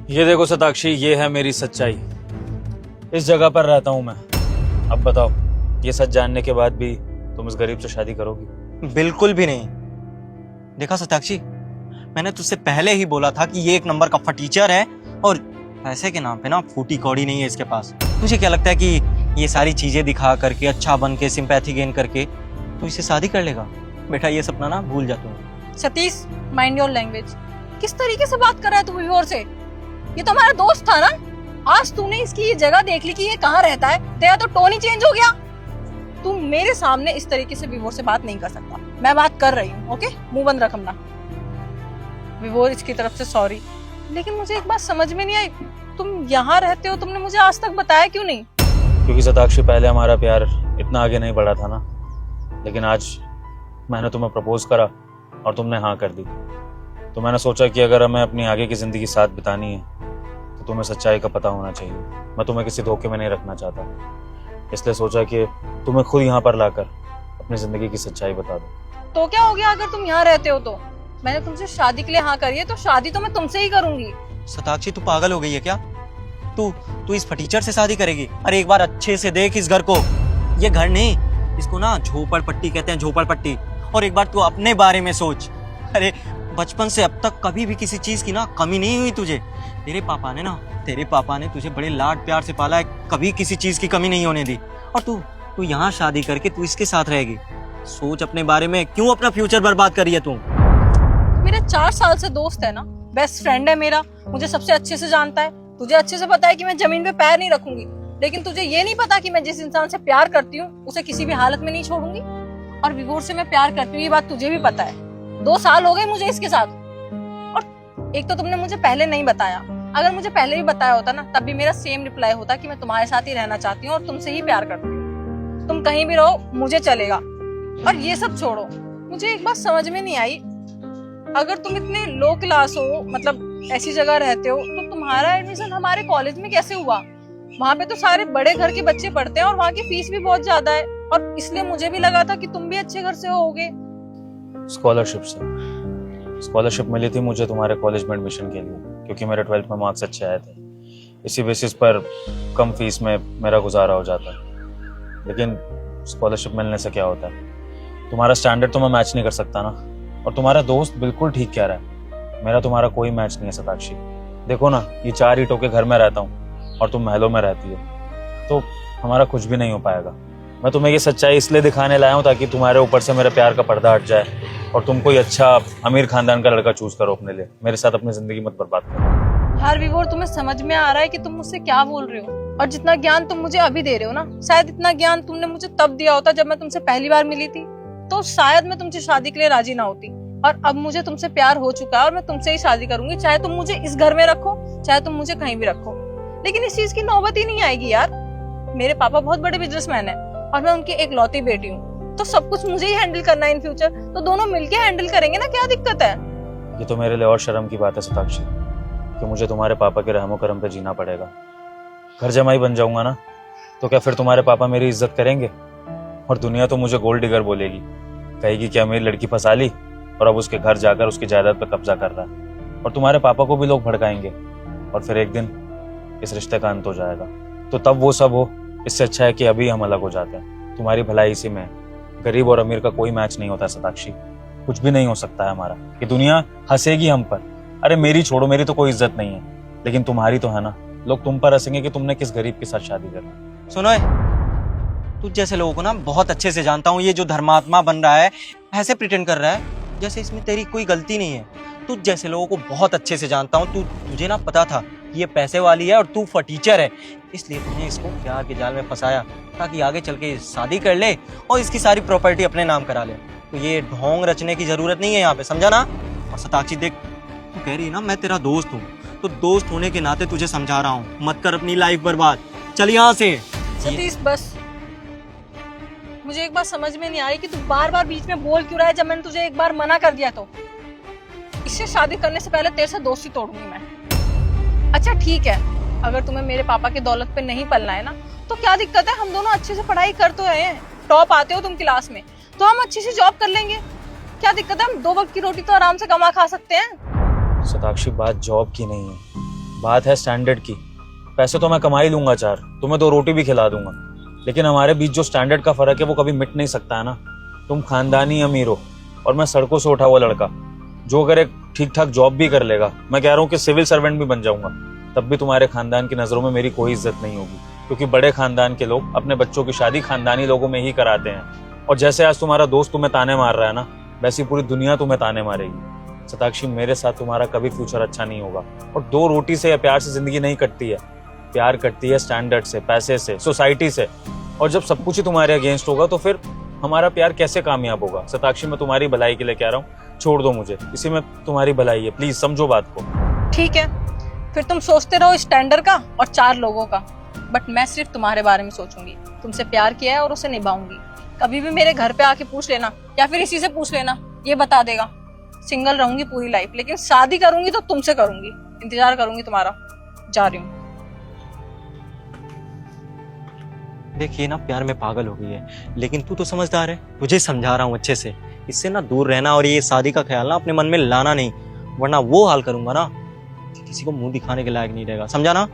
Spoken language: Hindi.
ये देखो सताक्षी, ये है मेरी सच्चाई। इस जगह पर रहता हूं मैं। अब बताओ, ये सच जानने के बाद भी तुम इस गरीब से शादी करोगी? बिल्कुल भी नहीं। देखा सताक्षी, मैंने तुझसे पहले ही बोला था कि ये एक नंबर का फटीचर है और पैसे के नाम पे ना फूटी कौड़ी नहीं है इसके पास। तुझे क्या लगता है कि ये सारी चीजें दिखा करके, अच्छा बन के, सिंपैथी गेन करके तो इसे शादी कर लेगा? बेटा ये सपना ना भूल जा तू। Satish, mind your language. किस तरीके से बात कर रहा है तू विभोर से? ये तो हमारा दोस्त था ना। आज तूने इसकी ये जगह देख ली कि ये कहाँ रहता है, तेरा तो टोन ही चेंज हो गया। तू मेरे सामने इस तरीके से विभोर से बात नहीं कर सकता। मैं बात कर रही हूँ, ओके? मुंह बंद रख अपना। विभोर, इसकी तरफ से सॉरी, लेकिन मुझे एक बात समझ में नहीं आई, तुम यहाँ रहते हो, तुमने मुझे आज तक बताया क्यों नहीं? क्योंकि सताक्षी, पहले हमारा प्यार इतना आगे नहीं बढ़ा था ना। लेकिन आज मैंने तुम्हें प्रपोज करा और तुमने हाँ कर दी। तो मैंने सोचा कि अगर हमें अपनी आगे की जिंदगी साथ बितानी है तो तुम्हें सच्चाई का पता होना चाहिए। मैं तुम्हें किसी धोखे में नहीं रखना चाहता, इसलिए सोचा कि तुम्हें खुद यहाँ पर लाकर अपनी जिंदगी की सच्चाई बता दो। तो क्या हो गया अगर तुम यहाँ रहते हो तो? मैंने तुमसे शादी के लिए हाँ करी है, तो शादी तो मैं तुमसे ही करूंगी। सताक्षी, तू पागल हो गई है क्या? तू इस फटीचर से शादी करेगी? अरे एक बार अच्छे से देख इस घर को। ये घर नहीं, इसको ना झोपड़पट्टी कहते हैं, झोपड़पट्टी। और एक बार तू अपने बारे में सोच। अरे बचपन से अब तक कभी भी किसी चीज की ना कमी नहीं हुई तुझे। तेरे पापा ने तुझे बड़े लाड प्यार से पाला है, कभी किसी चीज की कमी नहीं होने दी। और तू यहाँ शादी करके तू इसके साथ रहेगी? सोच अपने बारे में, क्यों अपना फ्यूचर बर्बाद कर रही है तू? मेरा 4 साल से दोस्त है ना, बेस्ट फ्रेंड है मेरा, मुझे सबसे अच्छे से जानता है। तुझे अच्छे से पता है कि मैं जमीन पे पैर नहीं रखूंगी, लेकिन तुझे ये नहीं पता कि मैं जिस इंसान से प्यार करती हूँ उसे किसी भी हालत में नहीं छोड़ूंगी। और विभोर से मैं प्यार करती हूँ, ये बात तुझे भी पता है। 2 साल हो गए मुझे इसके साथ। और एक तो तुमने मुझे पहले नहीं बताया। अगर मुझे पहले भी बताया होता ना, तब भी मेरा सेम रिप्लाई होता कि मैं तुम्हारे साथ ही रहना चाहती हूँ और तुमसे ही प्यार करती हूँ। तुम कहीं भी रहो, मुझे चलेगा। और ये सब छोड़ो, मुझे एक बात समझ में नहीं आई, अगर तुम इतने लो क्लास हो, मतलब ऐसी जगह रहते हो, तो तुम्हारा एडमिशन हमारे कॉलेज में कैसे हुआ? वहाँ पे तो सारे बड़े घर के बच्चे पढ़ते हैं और वहाँ की फीस भी बहुत ज्यादा है। और इसलिए मुझे भी लगा था कि तुम भी अच्छे घर से होगे। स्कॉलरशिप मिली थी मुझे तुम्हारे कॉलेज में एडमिशन के लिए, क्योंकि मेरे 12th में मार्क्स अच्छे आए थे। इसी बेसिस पर कम फीस में मेरा गुजारा हो जाता है। लेकिन स्कॉलरशिप मिलने से क्या होता है? तुम्हारा स्टैंडर्ड तो मैं मैच नहीं कर सकता ना। और तुम्हारा दोस्त बिल्कुल ठीक कह रहा है, मेरा तुम्हारा कोई मैच नहीं है सताक्षी। देखो ना, ये 4 ईंटों के घर में रहता हूँ और तुम महलों में रहती हो, तो हमारा कुछ भी नहीं हो पाएगा। मैं तुम्हें ये सच्चाई इसलिए दिखाने लाया हूँ ताकि तुम्हारे ऊपर से मेरे प्यार का पर्दा हट जाए और तुम कोई अच्छा अमीर खानदान का लड़का चूज करो अपने लिए। मेरे साथ अपनी जिंदगी मत बर्बाद करो। यार विभोर, तुम्हें समझ में आ रहा है कि तुम मुझसे क्या बोल रहे हो? और जितना ज्ञान तुम मुझे अभी दे रहे हो ना, शायद इतना ज्ञान तुमने मुझे तब दिया होता जब मैं तुमसे पहली बार मिली थी, तो शायद मैं तुमसे शादी के लिए राजी ना होती। और अब मुझे तुमसे प्यार हो चुका है और मैं तुमसे ही शादी करूंगी, चाहे तुम मुझे इस घर में रखो, चाहे तुम मुझे कहीं भी रखो। लेकिन इस चीज की नौबत ही नहीं आएगी यार। मेरे पापा बहुत बड़े बिजनेसमैन हैं और मैं उनकी एक लौती बेटी हूँ, तो सब कुछ मुझे ही हैंडल करना है इन फ्यूचर। तो दोनों मिलके हैंडल करेंगे ना, क्या दिक्कत है? ये तो मेरे लिए और शर्म की बात है सताक्षी कि मुझे तुम्हारे पापा के रहमो करम पे जीना पड़ेगा। घर जमाई बन जाऊंगा ना, तो क्या फिर तुम्हारे पापा मेरी इज्जत करेंगे? और दुनिया तो मुझे गोल्ड डिगर बोलेगी, कहेगी कि मेरी लड़की फंसा ली और अब उसके घर जाकर उसकी जायदाद पर कब्जा कर रहा है। और तुम्हारे पापा को भी लोग भड़काएंगे और फिर एक दिन इस रिश्ते का अंत हो जाएगा। तो तब वो सब हो, इससे अच्छा है कि अभी हम अलग हो जाते हैं। तुम्हारी भलाई इसी में है। गरीब और अमीर का कोई मैच नहीं होता सताक्षी, कुछ भी नहीं हो सकता है हमारा। ये दुनिया हंसेगी हम पर। अरे मेरी छोड़ो, मेरी तो कोई इज्जत नहीं है, लेकिन तुम्हारी तो है ना। लोग तुम पर हंसेंगे कि तुमने किस गरीब के साथ शादी करी। सुनो, तुझ जैसे लोगों को ना बहुत अच्छे से जानता हूँ। ये जो धर्मात्मा बन रहा है, ऐसे प्रिटेंड कर रहा है जैसे इसमें तेरी कोई गलती नहीं है। तुझ जैसे लोगों को बहुत अच्छे से जानता हूँ। तुझे ना पता था ये पैसे वाली है और तू फटीचर है, इसलिए तूने इसको प्यार के जाल में फंसाया ताकि आगे चल के शादी कर ले और इसकी सारी प्रॉपर्टी अपने नाम करा ले। तो ये ढोंग रचने की जरूरत नहीं है यहाँ पे, समझा ना? और सताक्षी देख, तू कह रही है ना मैं तेरा दोस्त हूँ, तो दोस्त होने के नाते तुझे समझा रहा हूँ, मत कर अपनी लाइफ बर्बाद। चल यहाँ से। सतीश बस, मुझे एक बात समझ में नहीं आ रही कि तू बार बार बीच में बोल क्यों रहा है, जब मैंने तुझे एक बार मना कर दिया तो। इससे शादी करने से पहले तेरे से दोस्ती तोड़ूंगी मैं। अच्छा ठीक है, अगर तुम्हें मेरे पापा की दौलत पे नहीं पलना है ना, तो क्या दिक्कत है? हम दोनों अच्छे से पढ़ाई कर तो रहे हैं, टॉप आते हो तुम क्लास में, तो हम अच्छी सी जॉब कर लेंगे। क्या दिक्कत है? हम 2 वक्त की रोटी तो आराम से कमा खा सकते हैं। सताक्षी, बात जॉब की नहीं है, बात है स्टैंडर्ड की। पैसे तो मैं कमा ही लूंगा 4, तुम्हें 2 रोटी भी खिला दूंगा, लेकिन हमारे बीच जो स्टैंडर्ड का फर्क है वो कभी मिट नहीं सकता है ना। तुम खानदानी अमीर हो और मैं सड़कों से उठा हुआ लड़का, जो अगर एक ठीक ठाक जॉब भी कर लेगा, मैं कह रहा हूँ कि सिविल सर्वेंट भी बन जाऊंगा, तब भी तुम्हारे खानदान की नजरों में मेरी कोई इज्जत नहीं होगी, क्योंकि बड़े खानदान के लोग अपने बच्चों की शादी खानदानी लोगों में ही कराते हैं। और जैसे आज तुम्हारा दोस्त तुम्हें ताने मार रहा है ना, वैसी पूरी दुनिया तुम्हें ताने मारेगी। सताक्षी, मेरे साथ तुम्हारा कभी फ्यूचर अच्छा नहीं होगा। और 2 रोटी से या प्यार से जिंदगी नहीं कटती है, प्यार कटती है स्टैंडर्ड से, पैसे से, सोसाइटी से। और जब सब कुछ ही तुम्हारे अगेंस्ट होगा तो फिर हमारा प्यार कैसे कामयाब होगा? सताक्षी, मैं तुम्हारी भलाई के लिए कह रहा हूँ, छोड़ दो मुझे, इसी में तुम्हारी भलाई है, प्लीज समझो बात को। ठीक है, फिर तुम सोचते रहो स्टैंडर्ड का और 4 लोगों का, बट मैं सिर्फ तुम्हारे बारे में सोचूंगी। तुमसे प्यार किया है और उसे निभाऊंगी। कभी भी मेरे घर पे आके पूछ लेना या फिर इसी से पूछ लेना, ये बता देगा। सिंगल रहूंगी पूरी लाइफ, लेकिन शादी करूंगी तो तुमसे करूंगी। इंतजार करूंगी तुम्हारा। जा रही हूँ। देखिए ना, प्यार में पागल हो गई है, लेकिन तू तो समझदार है, तुझे समझा रहा हूँ अच्छे से। इससे ना दूर रहना और ये शादी का ख्याल ना अपने मन में लाना नहीं, वरना वो हाल करूंगा ना कि किसी को मुंह दिखाने के लायक नहीं रहेगा, समझा ना?